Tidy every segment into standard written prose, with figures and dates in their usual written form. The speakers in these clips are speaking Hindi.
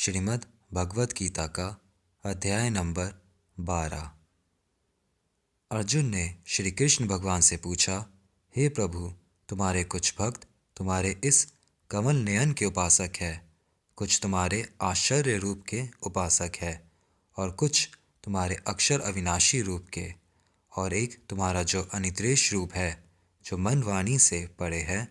श्रीमद् भगवत गीता का अध्याय नंबर 12। अर्जुन ने श्री कृष्ण भगवान से पूछा, हे प्रभु, तुम्हारे कुछ भक्त तुम्हारे इस कमल नयन के उपासक है, कुछ तुम्हारे आश्चर्य रूप के उपासक है, और कुछ तुम्हारे अक्षर अविनाशी रूप के, और एक तुम्हारा जो अनिद्रेश रूप है, जो मन वाणी से परे है,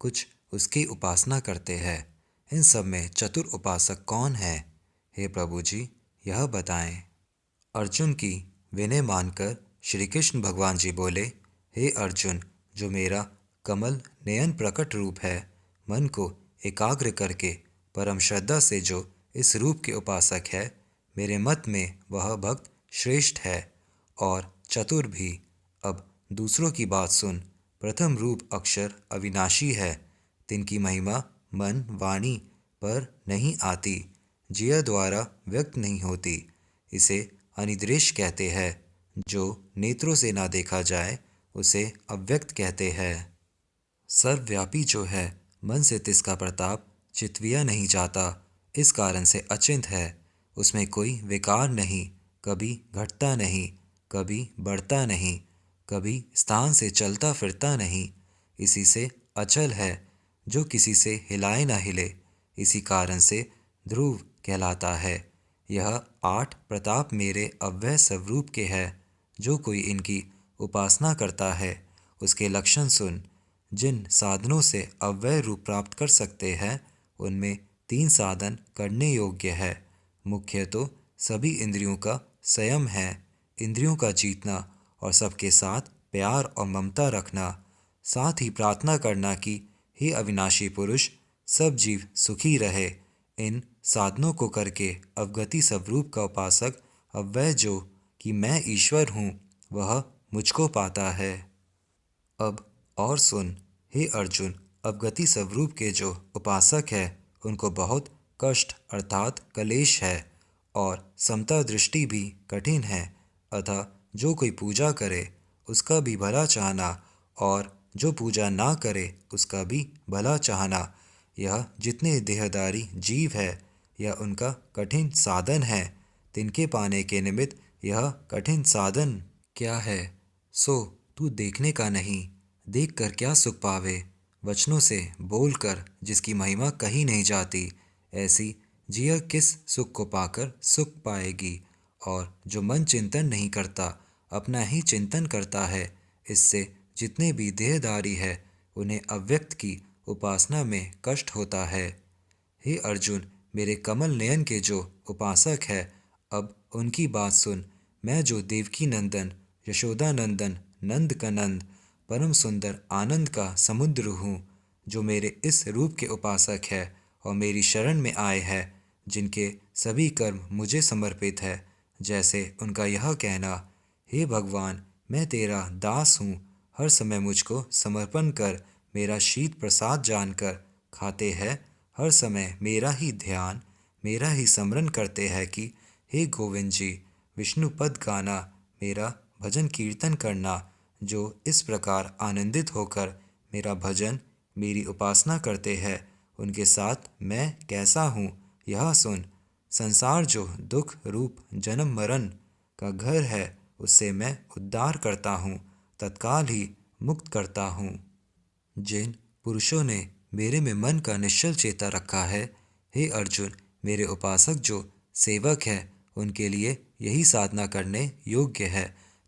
कुछ उसकी उपासना करते हैं। इन सब में चतुर उपासक कौन है? हे प्रभु जी, यह बताएं। अर्जुन की विनय मानकर श्री कृष्ण भगवान जी बोले, हे अर्जुन, जो मेरा कमल नयन प्रकट रूप है, मन को एकाग्र करके परम श्रद्धा से जो इस रूप के उपासक है, मेरे मत में वह भक्त श्रेष्ठ है और चतुर भी। अब दूसरों की बात सुन। प्रथम रूप अक्षर अविनाशी है, तिनकी महिमा मन वाणी पर नहीं आती, जिया द्वारा व्यक्त नहीं होती। इसे अनिद्रेश कहते हैं। जो नेत्रों से ना देखा जाए उसे अव्यक्त कहते हैं। सर्वव्यापी जो है, मन से तिसका प्रताप चितविया नहीं जाता, इस कारण से अचिंत है। उसमें कोई विकार नहीं, कभी घटता नहीं, कभी बढ़ता नहीं, कभी स्थान से चलता फिरता नहीं। इसी से अचल है, जो किसी से हिलाए ना हिले, इसी कारण से ध्रुव कहलाता है। यह 8 प्रताप मेरे अव्यय स्वरूप के है। जो कोई इनकी उपासना करता है, उसके लक्षण सुन। जिन साधनों से अव्यय रूप प्राप्त कर सकते हैं, उनमें 3 साधन करने योग्य है। मुख्य तो सभी इंद्रियों का संयम है, इंद्रियों का जीतना और सबके साथ प्यार और ममता रखना, साथ ही प्रार्थना करना कि हे अविनाशी पुरुष, सब जीव सुखी रहे। इन साधनों को करके अवगति स्वरूप का उपासक अव्यय जो कि मैं ईश्वर हूँ, वह मुझको पाता है। अब और सुन, हे अर्जुन, अवगति स्वरूप के जो उपासक है, उनको बहुत कष्ट अर्थात कलेश है और समता दृष्टि भी कठिन है। अतः जो कोई पूजा करे उसका भी भला चाहना, और जो पूजा ना करे उसका भी भला चाहना, यह जितने देहधारी जीव है, यह उनका कठिन साधन है। तिनके पाने के निमित्त यह कठिन साधन क्या है, सो तू देखने का नहीं, देख कर क्या सुख पावे। वचनों से बोलकर जिसकी महिमा कही नहीं जाती, ऐसी जिया किस सुख को पाकर सुख पाएगी। और जो मन चिंतन नहीं करता, अपना ही चिंतन करता है, इससे जितने भी देहधारी है, उन्हें अव्यक्त की उपासना में कष्ट होता है। हे अर्जुन, मेरे कमल नयन के जो उपासक है, अब उनकी बात सुन। मैं जो देवकी नंदन, यशोदा नंदन, नंद का नंद, परम सुंदर आनंद का समुद्र हूँ, जो मेरे इस रूप के उपासक है और मेरी शरण में आए हैं, जिनके सभी कर्म मुझे समर्पित है। जैसे उनका यह कहना, हे भगवान, मैं तेरा दास हूँ, हर समय मुझको समर्पण कर, मेरा शीत प्रसाद जानकर खाते हैं, हर समय मेरा ही ध्यान, मेरा ही स्मरण करते हैं कि हे गोविंद जी, विष्णु पद गाना, मेरा भजन कीर्तन करना। जो इस प्रकार आनंदित होकर मेरा भजन, मेरी उपासना करते हैं, उनके साथ मैं कैसा हूँ, यह सुन। संसार जो दुख रूप जन्म मरण का घर है, उससे मैं उद्धार करता हूँ, तत्काल ही मुक्त करता हूँ। जिन पुरुषों ने मेरे में मन का निश्चल चेता रखा है, हे अर्जुन, मेरे उपासक जो सेवक हैं, उनके लिए यही साधना करने योग्य है।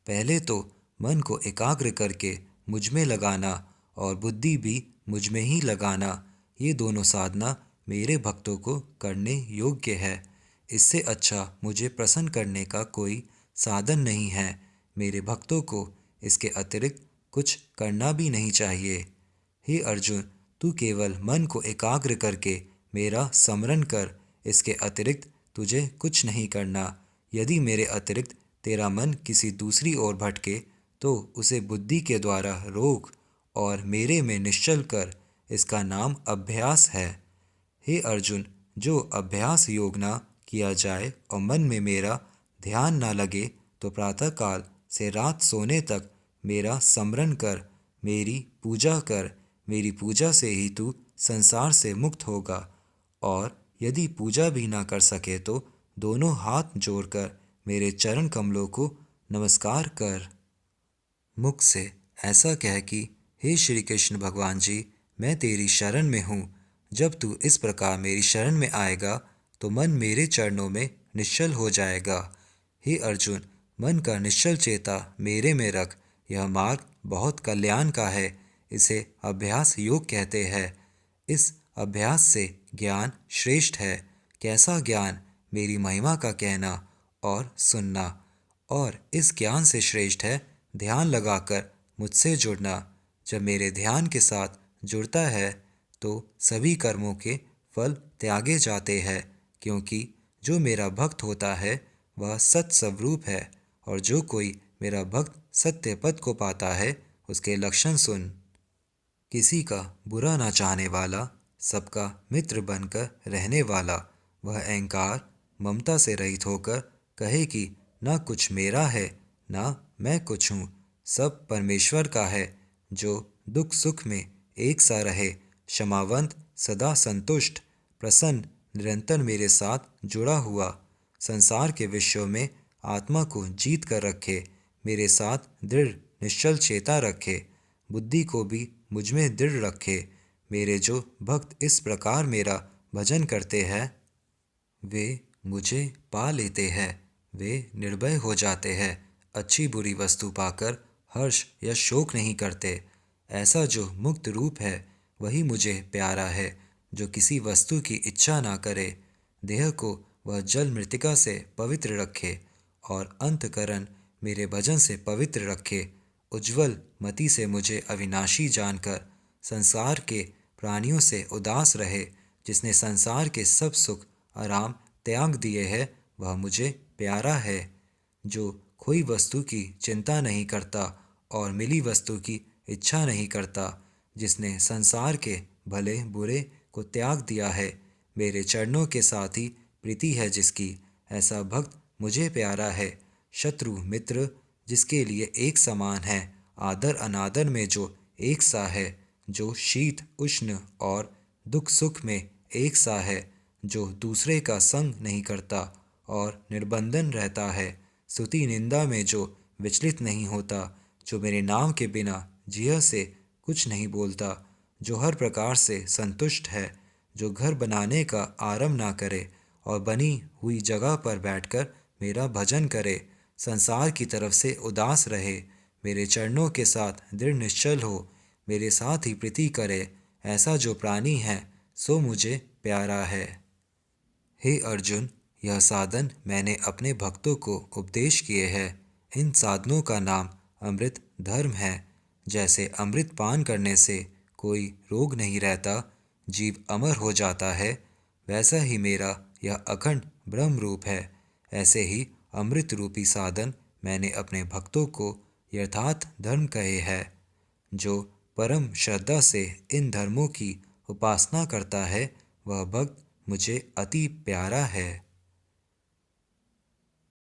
पहले तो मन को एकाग्र करके मुझ में लगाना और बुद्धि भी मुझ में ही लगाना, ये दोनों साधना मेरे भक्तों को करने योग्य है। इससे अच्छा मुझे प्रसन्न करने का कोई साधन नहीं है। मेरे भक्तों को इसके अतिरिक्त कुछ करना भी नहीं चाहिए। हे अर्जुन, तू केवल मन को एकाग्र करके मेरा स्मरण कर, इसके अतिरिक्त तुझे कुछ नहीं करना। यदि मेरे अतिरिक्त तेरा मन किसी दूसरी ओर भटके, तो उसे बुद्धि के द्वारा रोक और मेरे में निश्चल कर, इसका नाम अभ्यास है। हे अर्जुन, जो अभ्यास योग ना किया जाए और मन में मेरा ध्यान ना लगे, तो प्रातःकाल से रात सोने तक मेरा स्मरण कर, मेरी पूजा कर। मेरी पूजा से ही तू संसार से मुक्त होगा। और यदि पूजा भी ना कर सके तो दोनों हाथ जोड़कर मेरे चरण कमलों को नमस्कार कर। मुख से ऐसा कह कि हे श्री कृष्ण भगवान जी, मैं तेरी शरण में हूँ। जब तू इस प्रकार मेरी शरण में आएगा तो मन मेरे चरणों में निश्चल हो जाएगा। हे अर्जुन, मन का निश्चल चेता मेरे में रख। यह मार्ग बहुत कल्याण का है, इसे अभ्यास योग कहते हैं। इस अभ्यास से ज्ञान श्रेष्ठ है। कैसा ज्ञान? मेरी महिमा का कहना और सुनना। और इस ज्ञान से श्रेष्ठ है ध्यान लगाकर मुझसे जुड़ना। जब मेरे ध्यान के साथ जुड़ता है तो सभी कर्मों के फल त्यागे जाते हैं, क्योंकि जो मेरा भक्त होता है वह सत स्वरूप है। और जो कोई मेरा भक्त सत्य पद को पाता है उसके लक्षण सुन। किसी का बुरा ना चाहने वाला, सबका मित्र बनकर रहने वाला, वह अहंकार ममता से रहित होकर कहे कि ना कुछ मेरा है ना मैं कुछ हूँ, सब परमेश्वर का है। जो दुख सुख में एक सा रहे, क्षमावंत, सदा संतुष्ट, प्रसन्न, निरंतर मेरे साथ जुड़ा हुआ, संसार के विषयों में आत्मा को जीत कर रखे, मेरे साथ दृढ़ निश्चल चेता रखे, बुद्धि को भी मुझ में दृढ़ रखे। मेरे जो भक्त इस प्रकार मेरा भजन करते हैं वे मुझे पा लेते हैं, वे निर्भय हो जाते हैं, अच्छी बुरी वस्तु पाकर हर्ष या शोक नहीं करते। ऐसा जो मुक्त रूप है वही मुझे प्यारा है, जो किसी वस्तु की इच्छा ना करे, देह को वह जल मृतिका से पवित्र रखे और अंतकरण मेरे भजन से पवित्र रखे। उज्ज्वल मति से मुझे अविनाशी जानकर संसार के प्राणियों से उदास रहे। जिसने संसार के सब सुख आराम त्याग दिए हैं वह मुझे प्यारा है। जो खोई वस्तु की चिंता नहीं करता और मिली वस्तु की इच्छा नहीं करता, जिसने संसार के भले बुरे को त्याग दिया है, मेरे चरणों के साथ ही प्रीति है जिसकी, ऐसा भक्त मुझे प्यारा है। शत्रु मित्र जिसके लिए एक समान है, आदर अनादर में जो एक सा है, जो शीत उष्ण और दुख सुख में एक सा है, जो दूसरे का संग नहीं करता और निर्बंधन रहता है, स्तुति निंदा में जो विचलित नहीं होता, जो मेरे नाम के बिना जिह्वा से कुछ नहीं बोलता, जो हर प्रकार से संतुष्ट है, जो घर बनाने का आरंभ ना करे और बनी हुई जगह पर बैठकर मेरा भजन करे, संसार की तरफ से उदास रहे, मेरे चरणों के साथ दृढ़ निश्चल हो, मेरे साथ ही प्रीति करे, ऐसा जो प्राणी है सो मुझे प्यारा है। हे अर्जुन, यह साधन मैंने अपने भक्तों को उपदेश किए हैं। इन साधनों का नाम अमृत धर्म है। जैसे अमृत पान करने से कोई रोग नहीं रहता, जीव अमर हो जाता है, वैसा ही मेरा यह अखंड ब्रह्म रूप है। ऐसे ही अमृत रूपी साधन मैंने अपने भक्तों को यथार्थ धर्म कहे हैं। जो परम श्रद्धा से इन धर्मों की उपासना करता है वह भक्त मुझे अति प्यारा है।